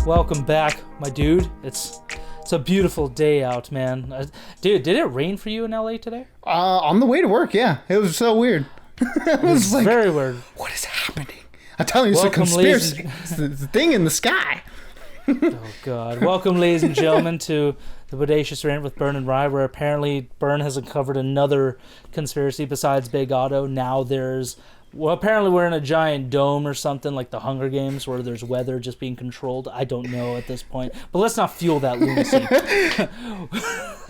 Welcome back, my dude. It's a beautiful day out, man. Dude, did it rain for you in LA today? On the way to work, yeah. It was so weird. It was like, very weird. What is happening? I'm telling you, it's a Welcome, conspiracy. It's the thing in the sky. Oh, God. Welcome, ladies and gentlemen, to the Bodacious Rant with Bern and Rye, where apparently Bern has uncovered another conspiracy besides Big Otto. Now apparently we're in a giant dome or something like the Hunger Games where there's weather just being controlled. I don't know at this point. But let's not fuel that lunacy.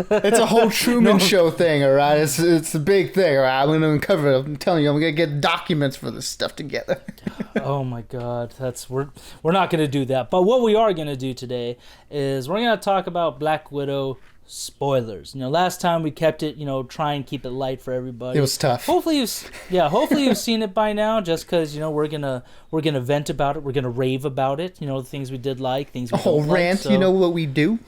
It's a whole Truman Show thing, all right? It's a big thing, all right? I'm going to uncover it. I'm telling you, I'm going to get documents for this stuff together. Oh, my God. We're not going to do that. But what we are going to do today is we're going to talk about Black Widow spoilers. Last time we kept it, try and keep it light for everybody. It was tough. Hopefully you've seen it by now, just because we're gonna vent about it, we're gonna rave about it, the things we did like, things we don't like. Rant, so, you know what we do?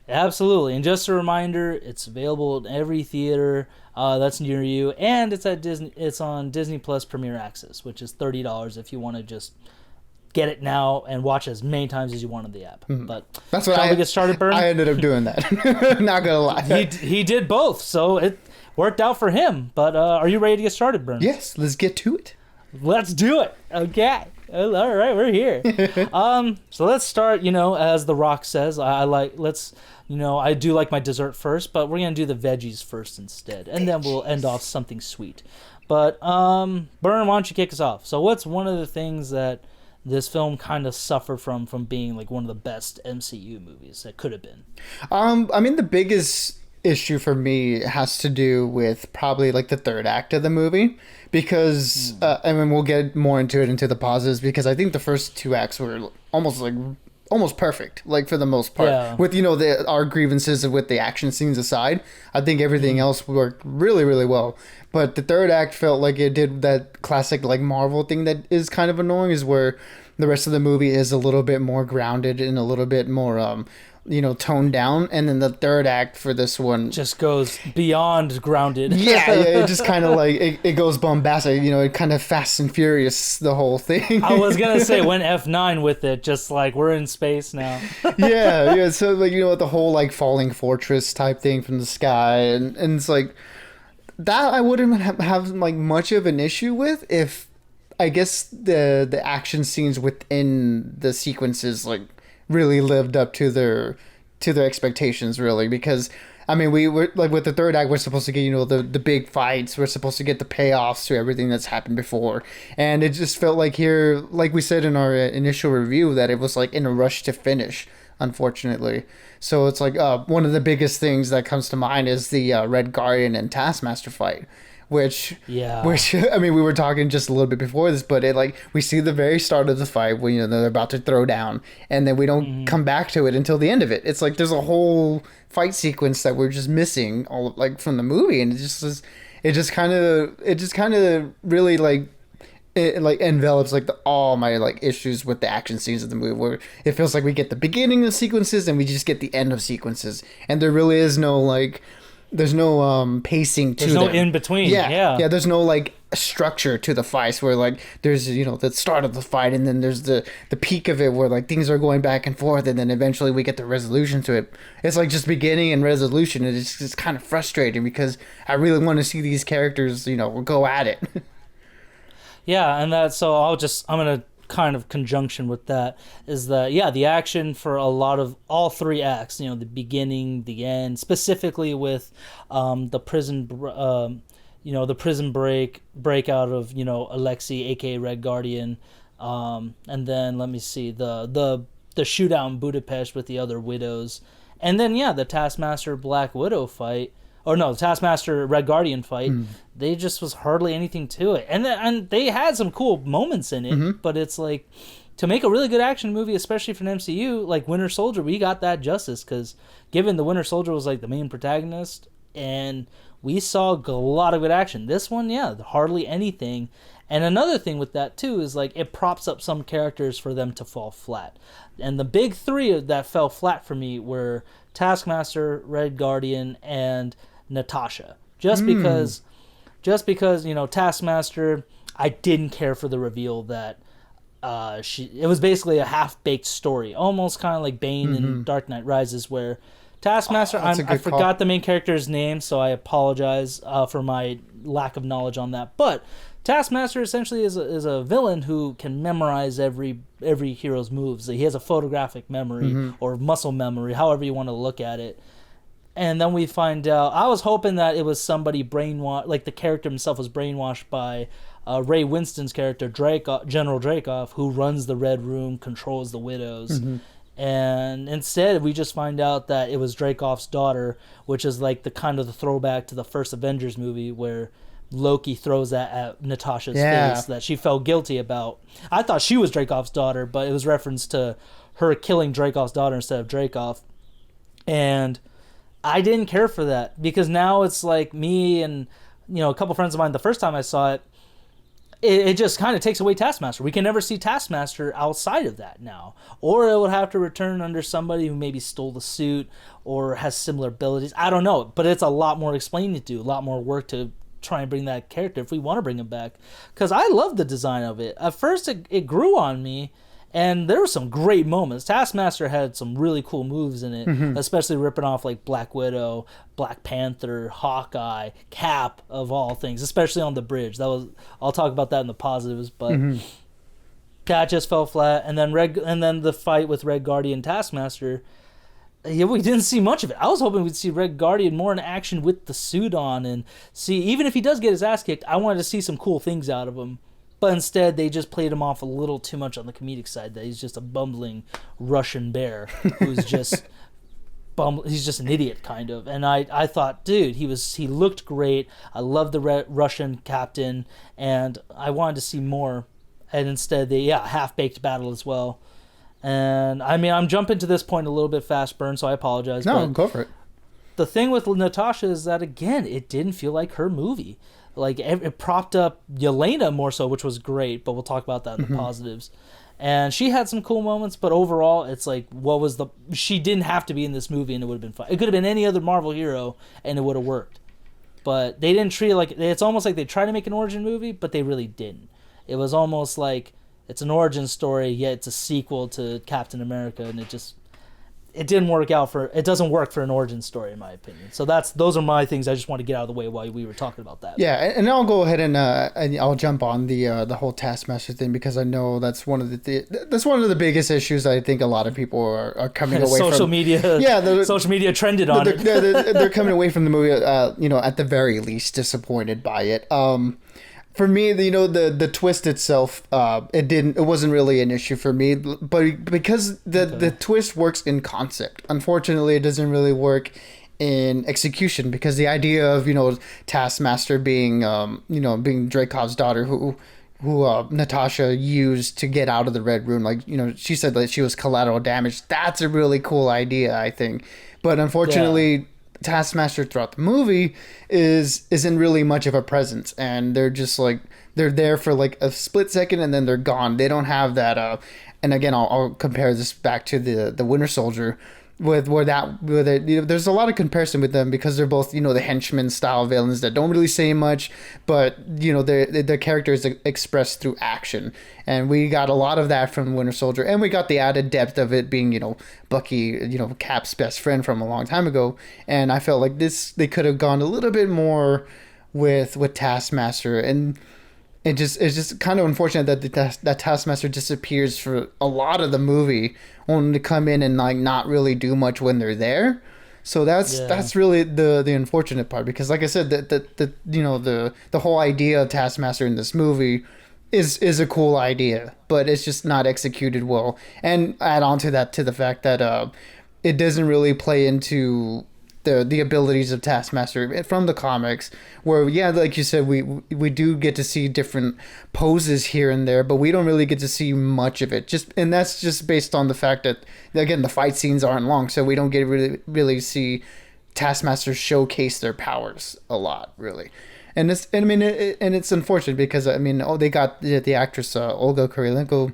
Absolutely. And just a reminder, it's available in every theater that's near you, and it's on Disney Plus Premier Access, which is $30 if you want to just get it now and watch as many times as you want on the app. But that's what I get started, Bern? I ended up doing that. Not gonna lie. He did both, so it worked out for him. But are you ready to get started, Bern? Yes, let's get to it. Let's do it. Okay. All right, we're here. So let's start. As The Rock says, I do like my dessert first, but we're gonna do the veggies first instead, and then we'll end off something sweet. But Bern, why don't you kick us off? So what's one of the things that this film kind of suffered from being like one of the best MCU movies that could have been? I mean, the biggest issue for me has to do with probably like the third act of the movie, because I mean, we'll get more into the pauses, because I think the first two acts were almost perfect, like for the most part. Yeah. With our grievances with the action scenes aside, I think everything else worked really, really well. But the third act felt like it did that classic like Marvel thing that is kind of annoying, is where the rest of the movie is a little bit more grounded and a little bit more toned down, and then the third act for this one just goes beyond grounded. yeah, it just kind of like it goes bombastic, it kind of Fast and Furious, the whole thing. I was gonna say, went F9 with it, just like we're in space now. yeah, so like the whole like falling fortress type thing from the sky, and it's like that I wouldn't have like much of an issue with if, I guess, the action scenes within the sequences like really lived up to their expectations, really. Because I mean, we were like, with the third act, we're supposed to get the big fights, we're supposed to get the payoffs to everything that's happened before, and it just felt like here, like we said in our initial review, that it was like in a rush to finish, unfortunately. So it's like one of the biggest things that comes to mind is the Red Guardian and Taskmaster fight, which I mean, we were talking just a little bit before this, but we see the very start of the fight when they're about to throw down, and then we don't come back to it until the end of it. It's like there's a whole fight sequence that we're just missing all from the movie, and it just kind of really it envelops all my issues with the action scenes of the movie, where it feels like we get the beginning of sequences and we just get the end of sequences, and there really is no there's no pacing to them. There's no in between. Yeah. There's no structure to the fights, where there's the start of the fight, and then there's the peak of it, where things are going back and forth, and then eventually we get the resolution to it. It's just beginning and resolution, and it's kind of frustrating, because I really want to see these characters go at it. Yeah, and I'm gonna kind of conjunction with that is that the action for all three acts, the beginning, the end, specifically with the prison breakout of Alexei, aka Red Guardian, and then let me see the shootout in Budapest with the other widows, and then the Taskmaster Black Widow fight. Or no, the Taskmaster Red Guardian fight, they just was hardly anything to it. And they had some cool moments in it, but it's like, to make a really good action movie, especially for an MCU, like Winter Soldier, we got that justice, because given the Winter Soldier was the main protagonist, and we saw a lot of good action. This one, hardly anything. And another thing with that too is it props up some characters for them to fall flat. And the big three that fell flat for me were Taskmaster, Red Guardian, and Natasha. Just because Taskmaster, I didn't care for the reveal that it was basically a half-baked story, almost kind of like Bane in Dark Knight Rises, where Taskmaster, I forgot the main character's name, so I apologize for my lack of knowledge on that, but Taskmaster essentially is a villain who can memorize every hero's moves. He has a photographic memory or muscle memory, however you want to look at it. And then we find out, I was hoping that it was somebody brainwashed, like the character himself was brainwashed by Ray Winston's character, General Dreykov, who runs the Red Room, controls the Widows. And instead, we just find out that it was Dreykov's daughter, which is like the kind of the throwback to the first Avengers movie where Loki throws that at Natasha's face that she felt guilty about. I thought she was Dreykov's daughter, but it was reference to her killing Dreykov's daughter instead of Dreykov. And I didn't care for that because now it's like me and a couple friends of mine, the first time I saw it, it just kind of takes away Taskmaster. We can never see Taskmaster outside of that now. Or it would have to return under somebody who maybe stole the suit or has similar abilities. I don't know. But it's a lot more explaining to do, a lot more work to try and bring that character if we want to bring him back. Because I love the design of it. At first, it grew on me. And there were some great moments. Taskmaster had some really cool moves in it, especially ripping off like Black Widow, Black Panther, Hawkeye, Cap of all things, especially on the bridge. I'll talk about that in the positives, but that just fell flat. And then the fight with Red Guardian Taskmaster, we didn't see much of it. I was hoping we'd see Red Guardian more in action with the suit on and see, even if he does get his ass kicked, I wanted to see some cool things out of him. But instead, they just played him off a little too much on the comedic side. That he's just a bumbling Russian bear who's just he's just an idiot, kind of. And I thought, dude, he looked great. I love the Russian captain, and I wanted to see more. And instead, half-baked battle as well. And I mean, I'm jumping to this point a little bit fast, Burn, so I apologize. No, go for it. The thing with Natasha is that, again, it didn't feel like her movie. Like, it propped up Yelena more so, which was great, but we'll talk about that in the positives. And she had some cool moments, but overall, it's like, she didn't have to be in this movie and it would have been fun. It could have been any other Marvel hero and it would have worked. But they didn't treat it like, it's almost like they tried to make an origin movie, but they really didn't. It was almost like it's an origin story, yet it's a sequel to Captain America, and it didn't work out it doesn't work for an origin story in my opinion. So those are my things I just want to get out of the way while we were talking about that. Yeah, and I'll go ahead and I'll jump on the whole Taskmaster thing because I know that's one of the biggest issues I think a lot of people are coming away from. Social media. Yeah, social media trended on it. They're coming away from the movie at the very least disappointed by it. For me, the twist itself, it wasn't really an issue for me, but because the twist works in concept. Unfortunately, it doesn't really work in execution because the idea of Taskmaster being being Dreykov's daughter who Natasha used to get out of the Red Room, like she said that she was collateral damage. That's a really cool idea, I think, but unfortunately. Yeah. Taskmaster throughout the movie isn't really much of a presence, and they're just like they're there for like a split second and then they're gone. They don't have that and again I'll compare this back to the Winter Soldier there's a lot of comparison with them because they're both the henchman style villains that don't really say much, but their character is expressed through action, and we got a lot of that from Winter Soldier, and we got the added depth of it being Bucky Cap's best friend from a long time ago, and I felt like they could have gone a little bit more with Taskmaster, and it's just kind of unfortunate that Taskmaster disappears for a lot of the movie, only to come in and like not really do much when they're there. So that's really the unfortunate part, because like I said, the whole idea of Taskmaster in this movie is a cool idea, but it's just not executed well. And add on to that to the fact that it doesn't really play into the abilities of Taskmaster from the comics, where like you said, we do get to see different poses here and there, but we don't really get to see much of it. And that's just based on the fact that, again, the fight scenes aren't long, so we don't get really see Taskmaster showcase their powers a lot, really. And it's unfortunate because they got the actress Olga Kurylenko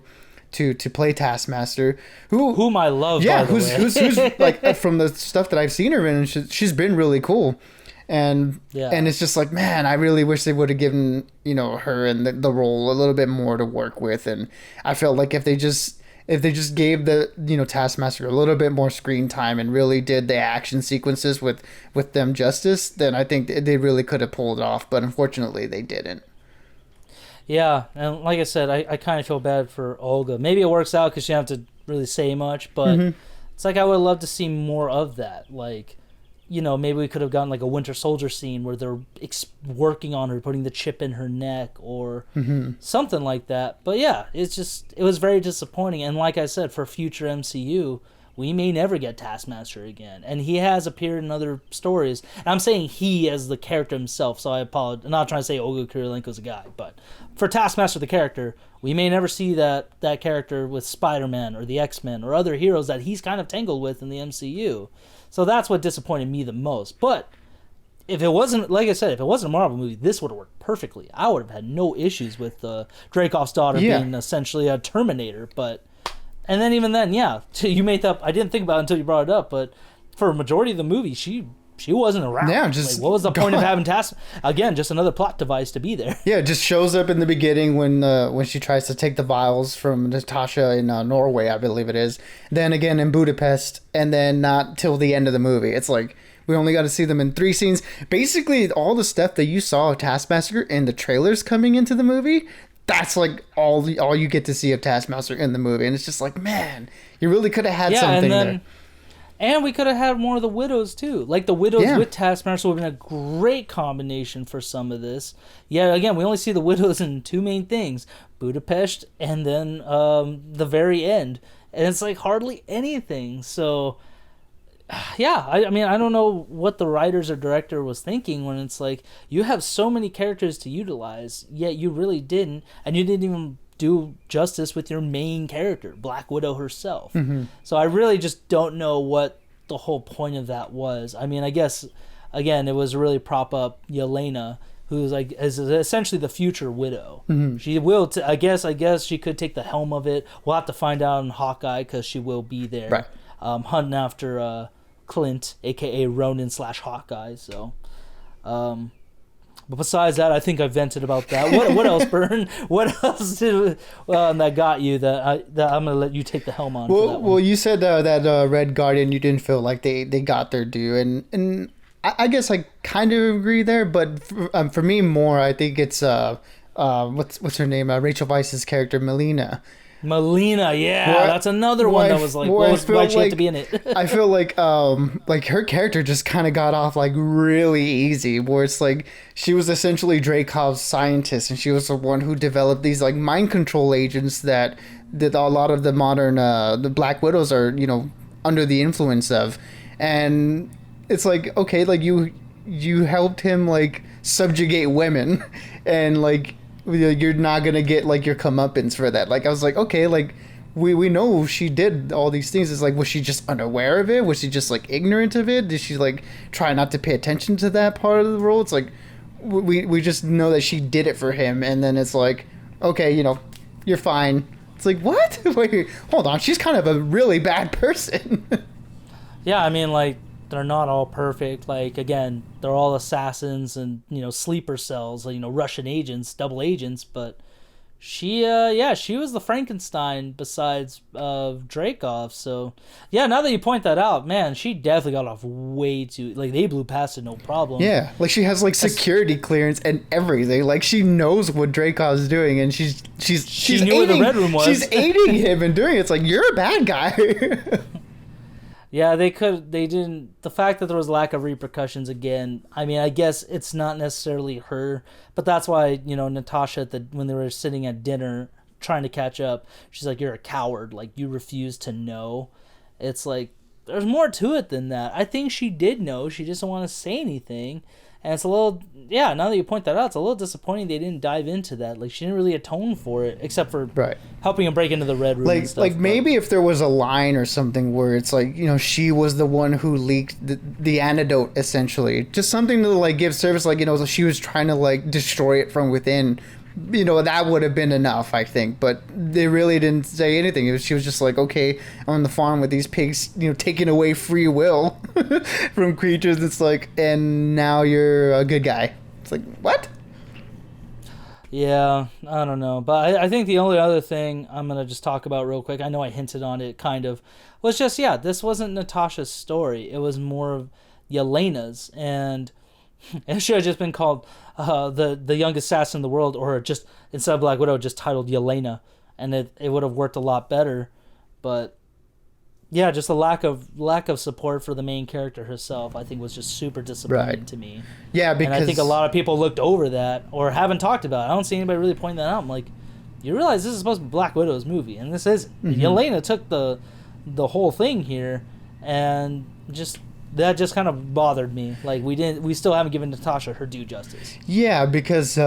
to play Taskmaster, whom I love. Yeah, who's like from the stuff that I've seen her in, she's been really cool. And Yeah. it's just like, man, I really wish they would have given, her and the role a little bit more to work with. And I felt like if they just gave the, Taskmaster a little bit more screen time and really did the action sequences with them justice, then I think they really could have pulled it off. But unfortunately, they didn't. Yeah, and like I said, I kind of feel bad for Olga. Maybe it works out because she don't have to really say much, but it's like I would love to see more of that. Like, maybe we could have gotten like a Winter Soldier scene where they're working on her, putting the chip in her neck or something like that. But yeah, it was very disappointing. And like I said, for future MCU, we may never get Taskmaster again. And he has appeared in other stories. And I'm saying he as the character himself, so I apologize. I'm not trying to say Olga Kurylenko's a guy, but for Taskmaster the character, we may never see that character with Spider-Man or the X-Men or other heroes that he's kind of tangled with in the MCU. So that's what disappointed me the most. But if it wasn't, like I said, if it wasn't a Marvel movie, this would have worked perfectly. I would have had no issues with Dreykov's daughter being essentially a Terminator. And then even then, yeah, you made that. I didn't think about it until you brought it up, but for a majority of the movie, she wasn't around. Yeah, just what was the point of having again, just another plot device to be there. Yeah, just shows up in the beginning when she tries to take the vials from Natasha in Norway, I believe it is. Then again in Budapest, and then not till the end of the movie. It's like we only got to see them in 3 scenes. Basically, all the stuff that you saw of Taskmaster in the trailers coming into the movie, that's like all you get to see of Taskmaster in the movie. And it's just like, man, you really could have had something there. And we could have had more of the Widows, too. Like, the Widows with Taskmaster would have been a great combination for some of this. Yeah, again, we only see the Widows in 2 main things. Budapest and then the very end. And it's, like, hardly anything. So, yeah, I mean, I don't know what the writers or director was thinking when it's like, you have so many characters to utilize, yet you really didn't. And you didn't even do justice with your main character, Black Widow herself. So I really just don't know what the whole point of that was. I mean, I guess, again, it was really prop up Yelena, who's like is essentially the future Widow. She will, I guess she could take the helm of it. We'll have to find out in Hawkeye because she will be there, hunting after Clint, aka Ronin / Hawkeye. So, but besides that, I think I vented about that. What else, Byrne? What else that got you that I'm gonna let you take the helm on? Well, you said that Red Guardian, you didn't feel like they got their due, and I guess I kind of agree there. But for me, more, I think it's what's her name? Rachel Weisz's character, Melina. Yeah, that's another one that was like, why'd she have to be in it? I feel like her character just kind of got off like really easy, where it's like she was essentially Dreykov's scientist, and she was the one who developed these like mind control agents that a lot of the modern the Black Widows are under the influence of, and it's like, okay, like you helped him like subjugate women, and like you're not gonna get like your comeuppance for that. Like I was like, okay, like we know she did all these things. It's like, was she just unaware of it? Was she just like ignorant of it? Did she like try not to pay attention to that part of the role? It's like we just know that she did it for him, and then it's like, okay, you're fine. It's like, what? Wait, hold on, she's kind of a really bad person. Yeah, I mean, like, they're not all perfect. Like, again, they're all assassins and, sleeper cells, Russian agents, double agents. But she was the Frankenstein besides Dreykov. So, yeah, now that you point that out, man, she definitely got off way too... Like, they blew past it, no problem. Yeah, like, she has, like, security clearance and everything. Like, she knows what Dreykov's doing, and she's she knew where the Red Room was. She's aiding him and doing it. It's like, you're a bad guy. Yeah, they didn't... The fact that there was lack of repercussions, again, I mean, I guess it's not necessarily her, but that's why, Natasha, when they were sitting at dinner trying to catch up, she's like, you're a coward, like, you refuse to know. It's like, there's more to it than that. I think she did know, she just didn't want to say anything, and it's a little... Yeah, now that you point that out, it's a little disappointing they didn't dive into that. Like, she didn't really atone for it, except for helping him break into the Red Room and stuff. Like, maybe if there was a line or something where it's like, she was the one who leaked the antidote, essentially. Just something to, like, give service, like, she was trying to, like, destroy it from within. that would have been enough, I think. But they really didn't say anything. She was just like, okay, I'm on the farm with these pigs, taking away free will from creatures. It's like, and now you're a good guy. It's like, what? Yeah, I don't know. But I think the only other thing I'm going to just talk about real quick, I know I hinted on it kind of, was just, yeah, this wasn't Natasha's story. It was more of Yelena's. And it should have just been called the Young Assassin in the World, or just, instead of Black Widow, just titled Yelena. And it would have worked a lot better. But yeah, just a lack of support for the main character herself, I think, was just super disappointing to me. Yeah, because... And I think a lot of people looked over that or haven't talked about it. I don't see anybody really pointing that out. I'm like, you realize this is supposed to be Black Widow's movie, and this isn't. Mm-hmm. Yelena took the whole thing here, and that just kind of bothered me. Like, we still haven't given Natasha her due justice. Yeah, because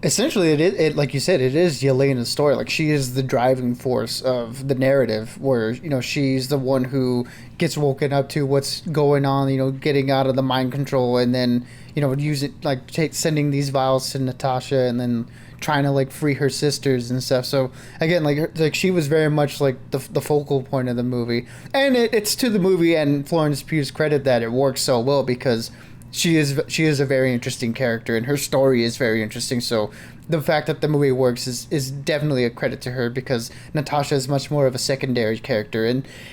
essentially it like you said, it is Yelena's story. Like, she is the driving force of the narrative, where she's the one who gets woken up to what's going on. Getting out of the mind control, and then use it, like, sending these vials to Natasha, and then trying to, like, free her sisters and stuff. So again, like she was very much like the focal point of the movie, and it's to the movie and Florence Pugh's credit that it works so well, because she is a very interesting character, and her story is very interesting. So the fact that the movie works is definitely a credit to her, because Natasha is much more of a secondary character,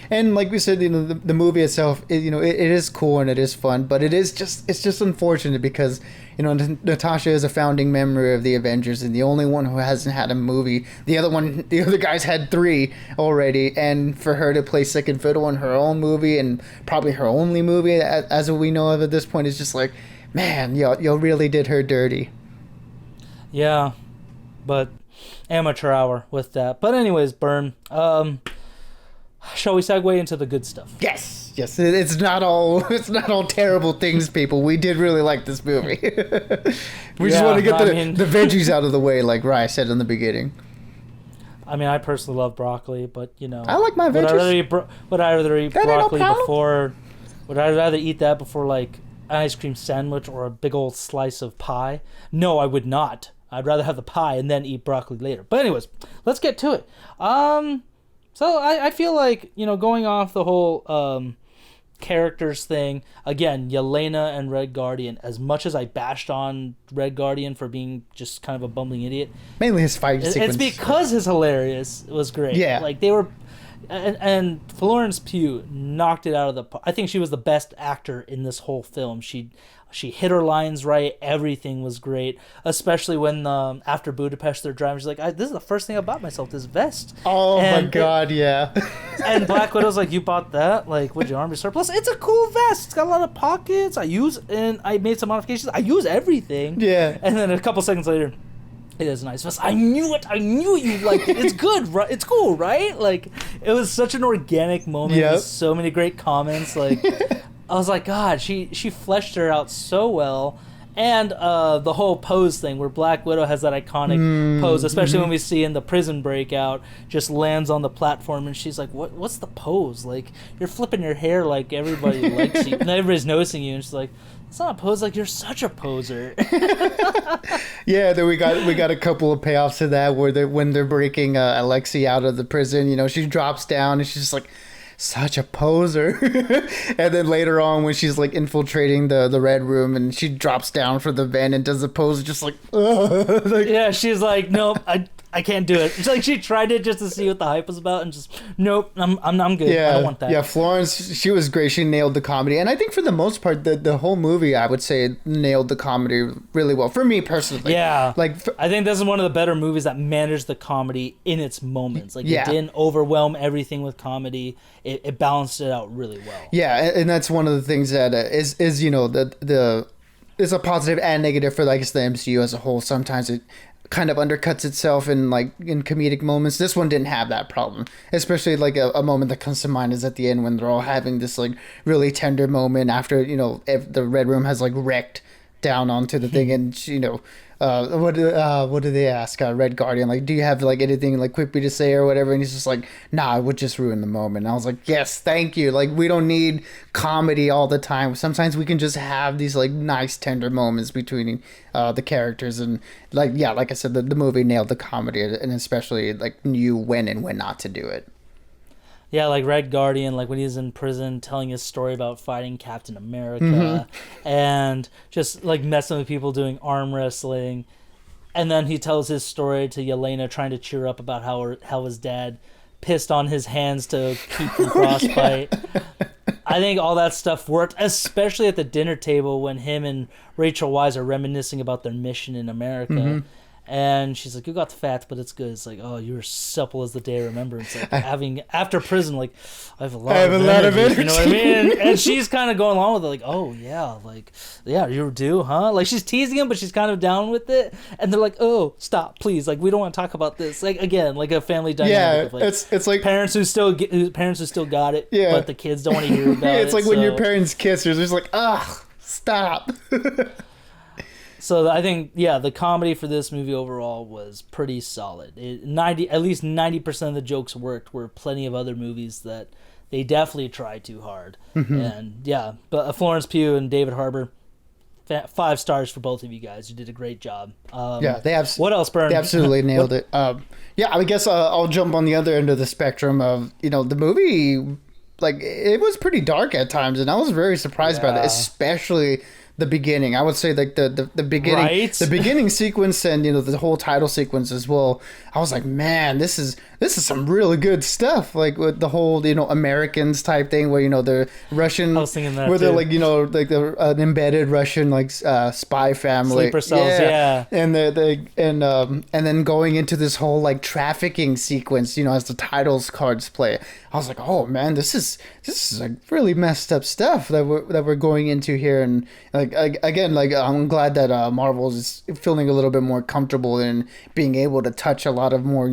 and like we said, the movie itself, it is cool and it is fun, but it's just unfortunate because Natasha is a founding member of the Avengers, and the only one who hasn't had a movie. The other guys had 3 already, and for her to play second fiddle on her own movie, and probably her only movie as we know of at this point, is just like, man, y'all really did her dirty. Yeah, but amateur hour with that. But anyways, Burn, shall we segue into the good stuff? Yes. It's not all terrible things, people. We did really like this movie. We just want to get the veggies out of the way, like Rye said in the beginning. I mean, I personally love broccoli, but I like my veggies. Would I rather eat broccoli before? Would I rather eat that before, like, an ice cream sandwich or a big old slice of pie? No, I would not. I'd rather have the pie and then eat broccoli later. But anyways, let's get to it. So I feel like, going off the whole characters thing, again, Yelena and Red Guardian, as much as I bashed on Red Guardian for being just kind of a bumbling idiot, mainly his fight sequence. It's because his hilarious was great. Yeah. Like, they were... And Florence Pugh knocked it out of the park. I think she was the best actor in this whole film. She hit her lines right. Everything was great, especially when after Budapest they're driving. She's like, "This is the first thing I bought myself, this vest." Oh my god, yeah. And Black Widow's like, "You bought that? Like, would your army surplus? It's a cool vest. It's got a lot of pockets. I made some modifications. I use everything." Yeah. And then a couple seconds later, it is a nice vest. I knew it. I knew you liked it. It's good, right? It's cool, right? Like, it was such an organic moment. Yep. With so many great comments. Like, I was like, God, she fleshed her out so well. And the whole pose thing, where Black Widow has that iconic pose, especially when we see in the prison breakout, just lands on the platform, and she's like, "What's the pose? Like, you're flipping your hair like everybody likes you, and everybody's noticing you." And she's like, "It's not a pose. Like, you're such a poser." Yeah, then we got a couple of payoffs to that, where when they're breaking Alexei out of the prison, she drops down and she's just like, such a poser. And then later on, when she's like infiltrating the red room and she drops down for the vent and does the pose, just like, ugh. Like, yeah, she's like, "Nope, I can't do it." It's like she tried it just to see what the hype was about, and just, nope, I'm good. Yeah, I don't want that. Yeah, Florence, she was great. She nailed the comedy, and I think for the most part, the whole movie, I would say, nailed the comedy really well. For me personally, yeah, I think this is one of the better movies that managed the comedy in its moments. Like, it didn't overwhelm everything with comedy. It balanced it out really well. Yeah, and that's one of the things that is the is a positive and negative for, I guess, the MCU as a whole. Sometimes it kind of undercuts itself in comedic moments. This one didn't have that problem, especially like a moment that comes to mind is at the end when they're all having this like really tender moment after the red room has like wrecked down onto the thing, and What do they ask Red Guardian, like, do you have like anything like quickly to say or whatever, and he's just like, nah, it would just ruin the moment. And I was like, yes, thank you, like we don't need comedy all the time. Sometimes we can just have these like nice tender moments between the characters. And like, yeah, like I said, the movie nailed the comedy, and especially like knew when and when not to do it. Yeah, like Red Guardian, like when he's in prison telling his story about fighting Captain America and just like messing with people doing arm wrestling. And then he tells his story to Yelena, trying to cheer up about how his dad pissed on his hands to keep from frostbite. I think all that stuff worked, especially at the dinner table when him and Rachel Weisz are reminiscing about their mission in America. And she's like, you got the fat, but it's good. It's like, oh, you're supple as the day I remember. It's like having, after prison, like, I have a lot of energy. You know what I mean? And she's kind of going along with it, like, oh, yeah, like, yeah, you do, huh? Like, she's teasing him, but she's kind of down with it. And they're like, oh, stop, please. Like, we don't want to talk about this. Like, again, like a family dynamic. Yeah, of like, it's like parents who still got it, yeah, but the kids don't want to hear about it. It's like when your parents kiss, you're just like, ugh, stop. So I think, yeah, the comedy for this movie overall was pretty solid. At least 90% of the jokes worked. Where plenty of other movies that they definitely tried too hard. And yeah, but Florence Pugh and David Harbour, 5 stars for both of you guys. You did a great job. Yeah, they have. What else, Bern? They absolutely nailed it. Yeah, I guess I'll jump on the other end of the spectrum of, the movie. Like, it was pretty dark at times, and I was very surprised by that, especially the beginning. I would say like the beginning, right? The beginning sequence, and the whole title sequence as well. I was like, man, this is some really good stuff. Like with the whole Americans type thing, where the Russian, I was thinking that where they're too. like like the an embedded Russian like spy family, Sleeper cells, yeah. And and then going into this whole like trafficking sequence, as the titles cards play. I was like, oh man, this is like really messed up stuff that we're going into here. And like again, like I'm glad that Marvel is feeling a little bit more comfortable in being able to touch a lot of more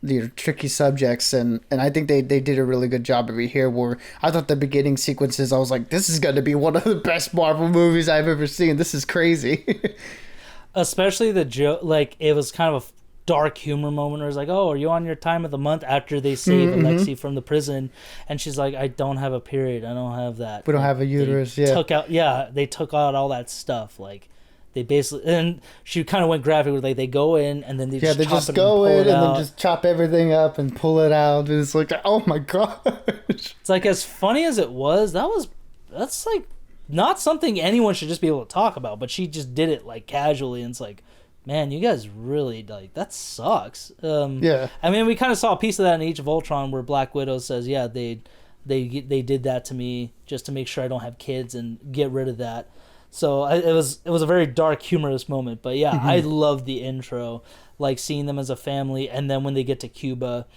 the tricky subjects, and I think they did a really good job over here. Where I thought the beginning sequences, I was like, this is going to be one of the best Marvel movies I've ever seen. This is crazy. Especially the joke, like it was kind of a dark humor moment where it's like, oh, are you on your time of the month, after they save Alexei from the prison, and she's like, I don't have a period, I don't have that, We don't have a uterus. They took out all that stuff. Like they basically, and she kind of went graphic with like they go in and then they just go in and then just chop everything up and pull it out. And it's like, oh my gosh. It's like, as funny as it was, that's like not something anyone should just be able to talk about, but she just did it like casually, and it's like, man, you guys really, like, that sucks. Yeah. I mean, we kind of saw a piece of that in Age of Ultron where Black Widow says, yeah, they did that to me just to make sure I don't have kids and get rid of that. So it was a very dark, humorous moment. But yeah, I loved the intro, like seeing them as a family, and then when they get to Cuba,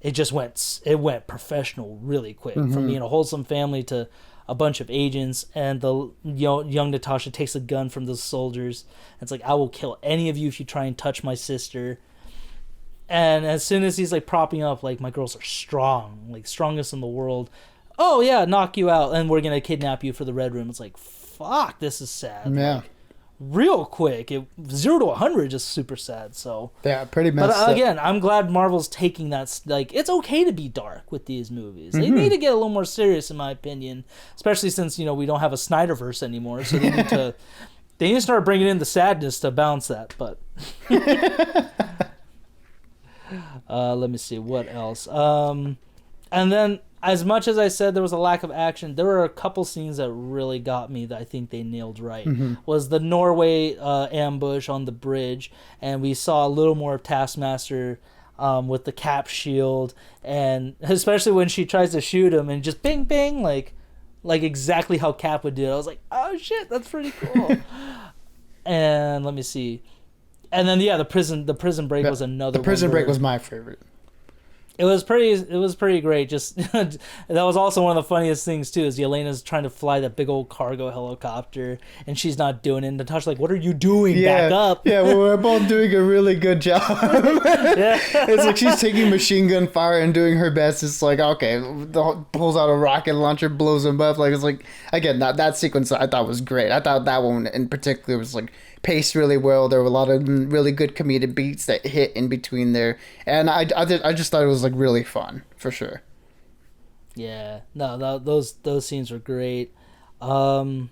it went professional really quick, from being a wholesome family to a bunch of agents, and the young Natasha takes a gun from the soldiers. It's like, I will kill any of you if you try and touch my sister. And as soon as he's like propping up, like, my girls are strong, like strongest in the world. Oh yeah, knock you out, and we're gonna kidnap you for the Red Room. It's like, fuck, this is sad. Yeah. Like, real quick, 0 to 100 just super sad. So yeah, pretty messed up. But again, I'm glad Marvel's taking that. Like, it's okay to be dark with these movies. They need to get a little more serious, in my opinion, especially since we don't have a Snyderverse anymore. So they need to start bringing in the sadness to balance that. But let me see what else. And then, as much as I said there was a lack of action, there were a couple scenes that really got me that I think they nailed right. Was the Norway ambush on the bridge, and we saw a little more of Taskmaster with the Cap shield, and especially when she tries to shoot him and just bing bing, like exactly how Cap would do it. I was like, oh shit, that's pretty cool. And let me see. And then the prison break was another. The prison break was my favorite. It was pretty great. Just that was also one of the funniest things too. Is Yelena's trying to fly that big old cargo helicopter, and she's not doing it. And Natasha's like, "What are you doing? Back up!" Yeah, well, we're both doing a really good job. It's like she's taking machine gun fire and doing her best. It's like, okay, pulls out a rocket launcher, blows him up. Like, it's like, again, that sequence I thought was great. I thought that one in particular was like paced really well. There were a lot of really good comedic beats that hit in between there, and I just thought it was like really fun for sure. Yeah, no, those scenes were great. And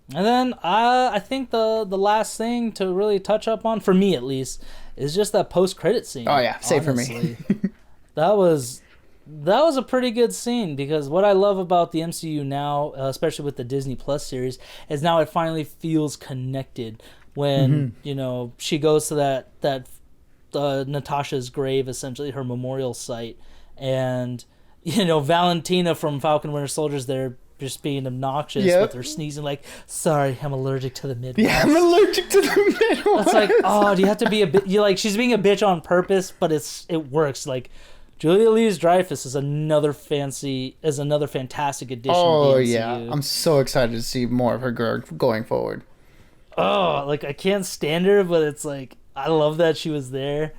then I think the last thing to really touch up on, for me at least, is just that post credit scene. Oh yeah, same for me. that was a pretty good scene, because what I love about the MCU now, especially with the Disney Plus series, is now it finally feels connected. When she goes to that Natasha's grave, essentially her memorial site, and Valentina from Falcon Winter Soldier's there, just being obnoxious with her sneezing, like, sorry, I'm allergic to the Midwest. Yeah, I'm allergic to the Midwest. It's like, oh, do you have to be a bit? You like, she's being a bitch on purpose, but it works. Like, Julia Louis-Dreyfus is another fantastic addition. Oh to the MCU. yeah, I'm so excited to see more of her going forward. Oh, like, I can't stand her, but it's like, I love that she was there.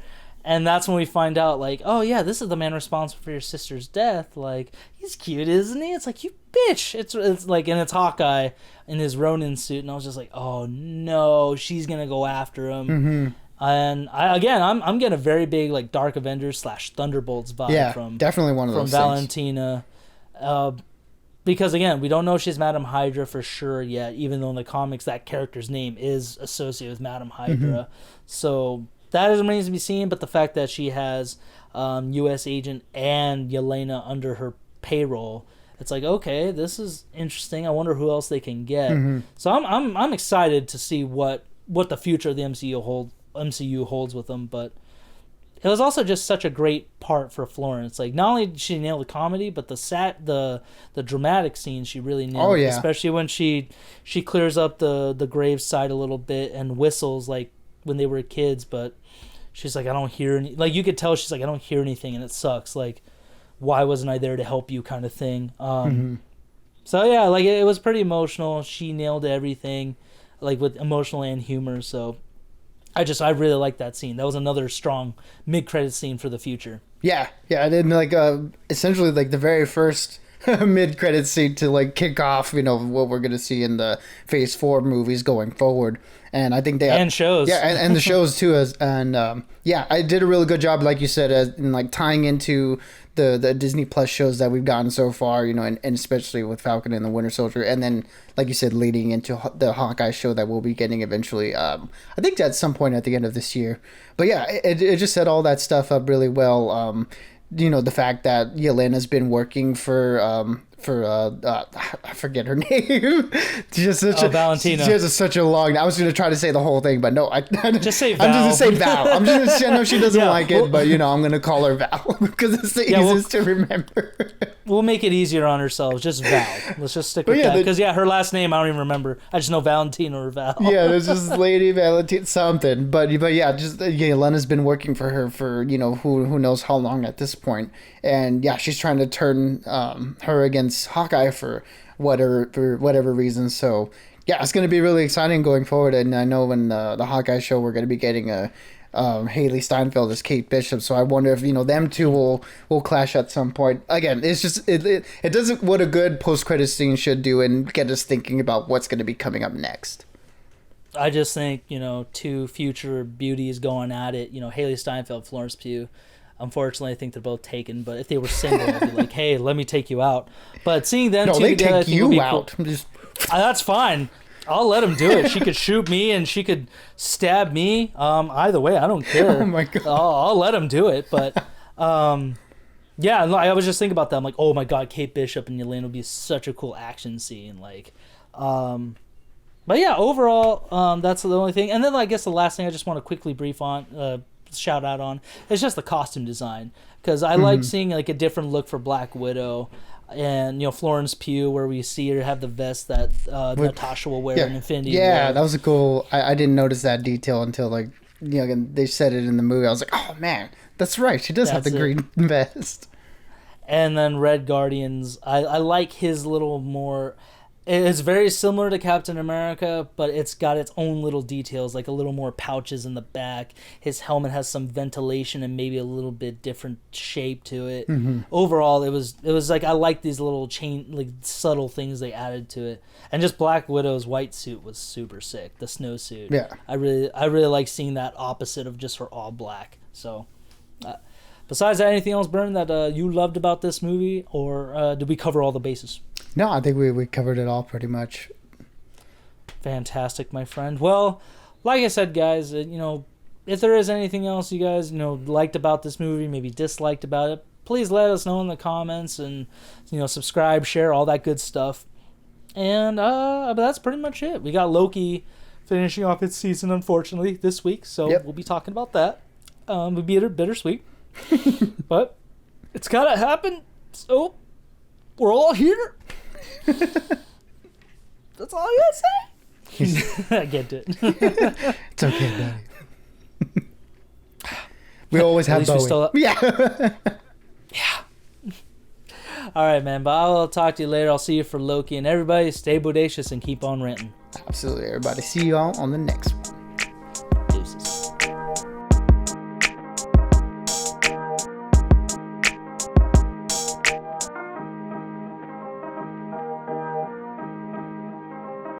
And that's when we find out, like, oh yeah, this is the man responsible for your sister's death. Like, he's cute, isn't he? It's like, you bitch. It's like, and it's Hawkeye in his Ronin suit, and I was just like, oh no, she's gonna go after him. And I'm getting a very big, like, Dark Avengers / Thunderbolts vibe from definitely one of those from Valentina. Because again, we don't know she's Madam Hydra for sure yet, even though in the comics that character's name is associated with Madam Hydra. So that remains to be seen, but the fact that she has U.S. Agent and Yelena under her payroll, it's like, okay, this is interesting. I wonder who else they can get. So I'm excited to see what the future of the MCU holds with them. But it was also just such a great part for Florence. Like, not only did she nail the comedy, but the dramatic scenes she really nailed. Oh yeah, especially when she clears up the grave side a little bit and whistles like when they were kids, but she's like, I don't hear any. Like, you could tell she's like, I don't hear anything, and it sucks. Like, why wasn't I there to help you, kind of thing. So yeah, like, it was pretty emotional. She nailed everything, like, with emotional and humor. So I really liked that scene. That was another strong mid-credit scene for the future. Yeah, and then, like, essentially, like, the very first mid-credit scene to, like, kick off, what we're gonna see in the Phase 4 movies going forward. And I think and shows. Yeah, and the shows too. I did a really good job, like you said, in like tying into the Disney Plus shows that we've gotten so far, and especially with Falcon and the Winter Soldier, and then, like you said, leading into the Hawkeye show that we'll be getting eventually. I think at some point at the end of this year. But yeah, it just set all that stuff up really well. The fact that Yelena's been working for I forget her name. Valentina. She has such a long. I was going to try to say the whole thing, but no. Just say Val. I'm just going to say Val. I know she doesn't like it, but I'm going to call her Val because it's the easiest to remember. We'll make it easier on ourselves. Just Val. Let's just stick with that. Because her last name I don't even remember. I just know Valentina or Val. Yeah, there's just Lady Valentina something. But yeah, just Lena's been working for her for who knows how long at this point. And yeah, she's trying to turn her against Hawkeye for whatever reason. So yeah, it's going to be really exciting going forward. And I know in the Hawkeye show we're going to be getting a Haley Steinfeld as Kate Bishop. So I wonder if them two will clash at some point. Again, it's just it does what a good post credit scene should do and get us thinking about what's going to be coming up next. I just think two future beauties going at it. Haley Steinfeld, Florence Pugh. Unfortunately, I think they're both taken. But if they were single, I'd be like, "Hey, let me take you out." But seeing them two together, I think would be cool. That's fine. I'll let him do it. She could shoot me and she could stab me. Either way, I don't care. Oh my god! I'll let him do it. But yeah, I was just thinking about that. I'm like, oh my god, Kate Bishop and Yelena would be such a cool action scene. Like, but yeah, overall, that's the only thing. And then I guess the last thing I just want to quickly brief on. Shout out on it's just the costume design, because I like seeing like a different look for Black Widow and Florence Pugh, where we see her have the vest that Natasha will wear in Infinity War. That was a cool. I didn't notice that detail until they said it in the movie. I was like, oh man, that's right, she does have the green vest. And then Red Guardians, I like his little more It's very similar to Captain America, but it's got its own little details, like a little more pouches in the back. His helmet has some ventilation and maybe a little bit different shape to it. Overall, it was like I like these little like subtle things they added to it. And just Black Widow's white suit was super sick. The snowsuit. Yeah. I really like seeing that opposite of just her all black. So, besides that, anything else, Bern, that you loved about this movie, or did we cover all the bases? No, I think we covered it all pretty much. Fantastic, my friend. Well, like I said, guys, if there is anything else you guys, liked about this movie, maybe disliked about it, please let us know in the comments and, subscribe, share, all that good stuff. And but that's pretty much it. We got Loki finishing off its season, unfortunately, this week, so We'll be talking about that. It'll be bittersweet. But it's gotta happen, so we're all here. That's all I gotta say. I get it. It's okay, buddy. We always have Bowie. Yeah. All right, man. But I'll talk to you later. I'll see you for Loki. And everybody, stay bodacious and keep on ranting. Absolutely, everybody. See you all on the next one.